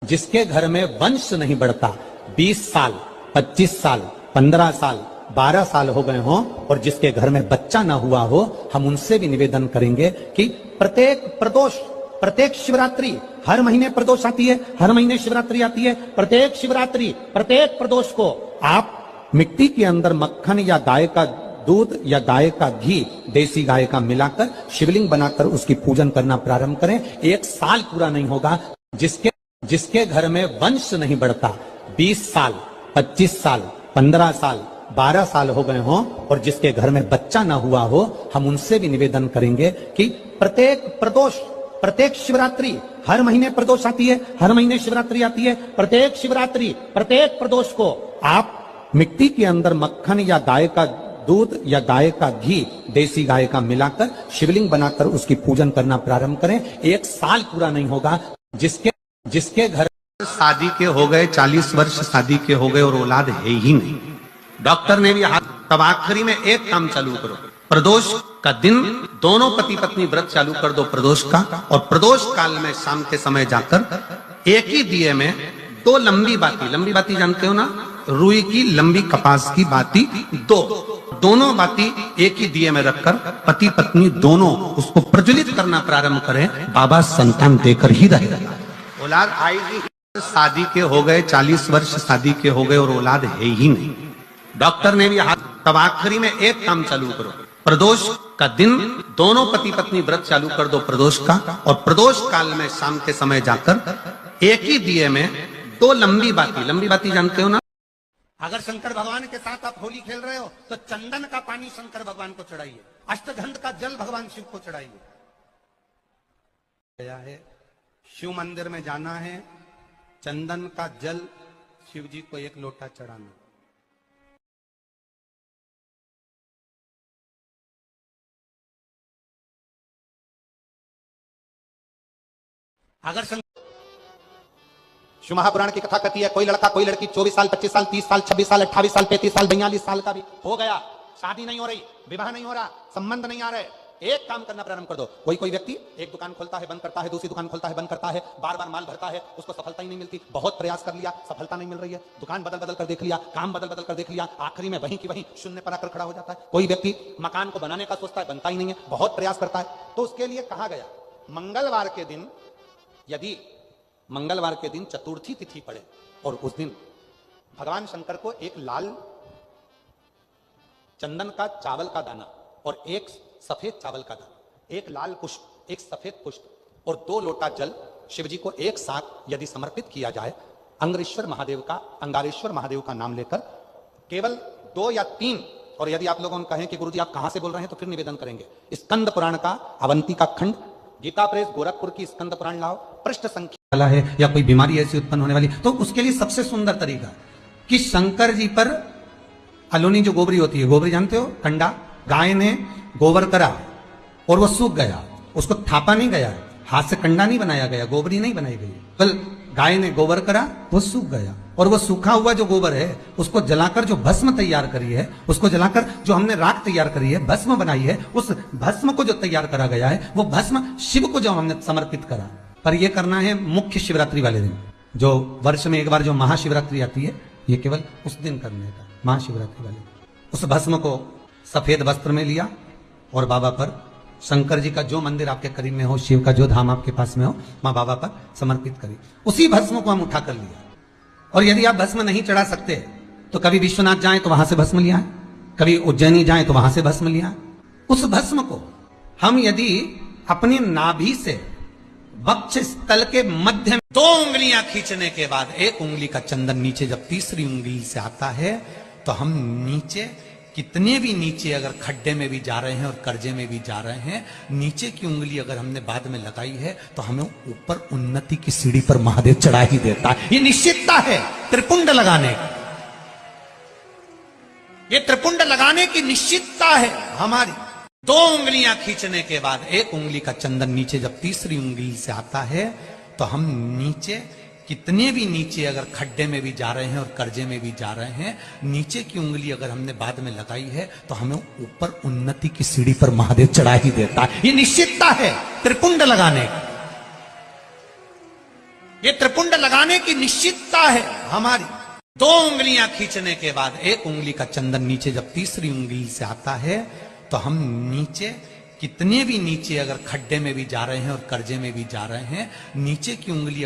जिसके घर में वंश नहीं बढ़ता, 20 साल 25 साल 15 साल 12 साल हो गए हों और जिसके घर में बच्चा ना हुआ हो, हम उनसे भी निवेदन करेंगे कि प्रत्येक प्रदोष, प्रत्येक शिवरात्रि, हर महीने प्रदोष आती है, हर महीने शिवरात्रि आती है, प्रत्येक शिवरात्रि प्रत्येक प्रदोष को आप मिट्टी के अंदर मक्खन या गाय का दूध या गाय का घी, देसी गाय का मिलाकर शिवलिंग बनाकर उसकी पूजन करना प्रारंभ करें। 1 साल पूरा नहीं होगा जिसके घर में वंश नहीं बढ़ता, 20 साल 25 साल 15 साल 12 साल हो गए हों और जिसके घर में बच्चा ना हुआ हो, हम उनसे भी निवेदन करेंगे कि प्रत्येक प्रदोष, प्रत्येक शिवरात्रि, हर महीने प्रदोष आती है, हर महीने शिवरात्रि आती है, प्रत्येक शिवरात्रि प्रत्येक प्रदोष को आप मिट्टी के अंदर मक्खन या गाय का दूध या गाय का घी, देसी गाय का मिलाकर शिवलिंग बनाकर उसकी पूजन करना प्रारंभ करें। 1 साल पूरा नहीं होगा जिसके घर शादी के हो गए, 40 वर्ष शादी के हो गए और औलाद है ही नहीं, डॉक्टर ने भी हाथ, तब आखिरी में एक काम चालू करो, प्रदोष का दिन दोनों पति पत्नी व्रत चालू कर दो प्रदोष का, और प्रदोष काल में शाम के समय जाकर एक ही दिए में 2 लंबी बाती जानते हो ना, रुई की लंबी कपास की बाती, दोनों बाती एक ही दिए में रखकर पति पत्नी दोनों उसको प्रज्वलित करना प्रारंभ करें। बाबा संतान देकर ही रहेगा, औलाद आएगी। शादी के हो गए, 40 वर्ष शादी के हो गए और औलाद है ही नहीं, डॉक्टर ने भी हाथ, तब आखिरी में एक काम चालू करो, प्रदोष का दिन दोनों पति पत्नी व्रत चालू कर दो प्रदोष का, और प्रदोष काल में शाम के समय जाकर एक ही दिए में 2 लंबी बाती जानते हो ना। अगर शंकर भगवान के साथ आप होली खेल रहे हो तो चंदन का पानी शंकर भगवान को चढ़ाइए, अष्टगंध का जल भगवान शिव को चढ़ाइए। गया है शिव मंदिर में जाना है, चंदन का जल शिव जी को 1 लोटा चढ़ाना। अगर शिव महापुराण की कथा कहती है, कोई लड़का कोई लड़की 24 साल 25 साल 30 साल 26 साल 28 साल 35 साल 42 साल का भी हो गया, शादी नहीं हो रही, विवाह नहीं हो रहा, संबंध नहीं आ रहे, एक काम करना प्रारंभ कर दो। कोई व्यक्ति एक दुकान खोलता है बंद करता है, दूसरी दुकान खोलता है बंद करता है, बार बार माल भरता है, उसको सफलता ही नहीं मिलती, बहुत प्रयास कर लिया, सफलता नहीं मिल रही है, दुकान बदल बदल कर देख लिया, काम बदल बदल कर देख लिया, आखिरी में वहीं की वहीं शून्य पर आकर खड़ा हो जाता है। कोई व्यक्ति मकान को बनाने का सोचता है, बनता ही नहीं है, बहुत प्रयास करता है, तो उसके लिए कहा गया मंगलवार के दिन, यदि मंगलवार के दिन चतुर्थी तिथि पड़े और उस दिन भगवान शंकर को एक लाल चंदन का चावल का दाना और एक सफेद चावल का दाना, एक लाल पुष्प, एक सफेद पुष्प और 2 लोटा जल शिव जी को एक साथ यदि समर्पित किया जाए, अंगारेश्वर महादेव का नाम लेकर केवल 2 या 3, और यदि आप लोगों ने कहें कि गुरुजी आप कहां से बोल रहे हैं तो फिर निवेदन करेंगे, स्कंद पुराण का अवंती का खंड, गीता प्रेस गोरखपुर की स्कंद पुराण लाओ, पृष्ठ संख्या वाला है, या कोई बीमारी ऐसी उत्पन्न होने वाली, तो उसके लिए सबसे सुंदर तरीका कि शंकर जी पर अलोनी जो गोबरी होती है, गोबरी जानते हो, कंडा, गाय ने गोबर करा और वो सूख गया, उसको थापा नहीं गया, हाथ से कंडा नहीं बनाया गया, गोबरी नहीं बनाई गई, कल गाय ने गोबर करा, वो सूख गया, और वो सूखा हुआ जो गोबर है उसको जलाकर जो भस्म तैयार करी है, उसको जलाकर जो हमने राख तैयार करी है, भस्म बनाई है, उस भस्म को जो तैयार करा गया है, वो भस्म शिव को जो हमने समर्पित करा। पर ये करना है मुख्य शिवरात्रि वाले दिन, जो वर्ष में एक बार जो महाशिवरात्रि आती है, ये केवल उस दिन करने का, महाशिवरात्रि वाले। उस भस्म को सफेद वस्त्र में लिया और बाबा पर, शंकर जी का जो मंदिर आपके करीब में हो, शिव का जो धाम आपके पास में हो, मां बाबा पर समर्पित करी। उसी भस्म को हम उठा कर लिया, और यदि आप भस्म नहीं चढ़ा सकते तो कभी विश्वनाथ जाएं तो वहां से भस्म लिया है, कभी उज्जैनी जाएं तो वहां से भस्म लिया है। उस भस्म को हम यदि अपनी नाभि से वक्ष स्थल के मध्य में 2 उंगलियां खींचने के बाद एक उंगली का चंदन नीचे जब तीसरी उंगली से आता है, तो हम नीचे, कितने भी नीचे अगर खड्डे में भी जा रहे हैं और कर्जे में भी जा रहे हैं, नीचे की उंगली अगर हमने बाद में लगाई है तो हमें ऊपर उन्नति की सीढ़ी पर महादेव चढ़ा ही देता है। ये निश्चितता है त्रिपुंड लगाने की, ये त्रिपुंड लगाने की निश्चितता है हमारी। 2 उंगलियां खींचने के बाद एक उंगली का चंदन नीचे जब तीसरी उंगली से आता है, तो हम नीचे, कितने भी नीचे अगर खड्डे में भी जा रहे हैं और कर्जे में भी जा रहे हैं, नीचे की उंगली अगर हमने बाद में लगाई है तो हमें ऊपर उन्नति की सीढ़ी पर महादेव चढ़ा ही देता है। ये निश्चितता है त्रिपुंड लगाने की। ये त्रिपुंड लगाने की निश्चितता है हमारी। 2 उंगलियां खींचने के बाद 1 उंगली का चंदन नीचे जब तीसरी उंगली से आता है तो हम नीचे, कितने भी नीचे अगर खड्डे में भी जा रहे हैं और कर्जे में भी जा रहे हैं, नीचे की उंगली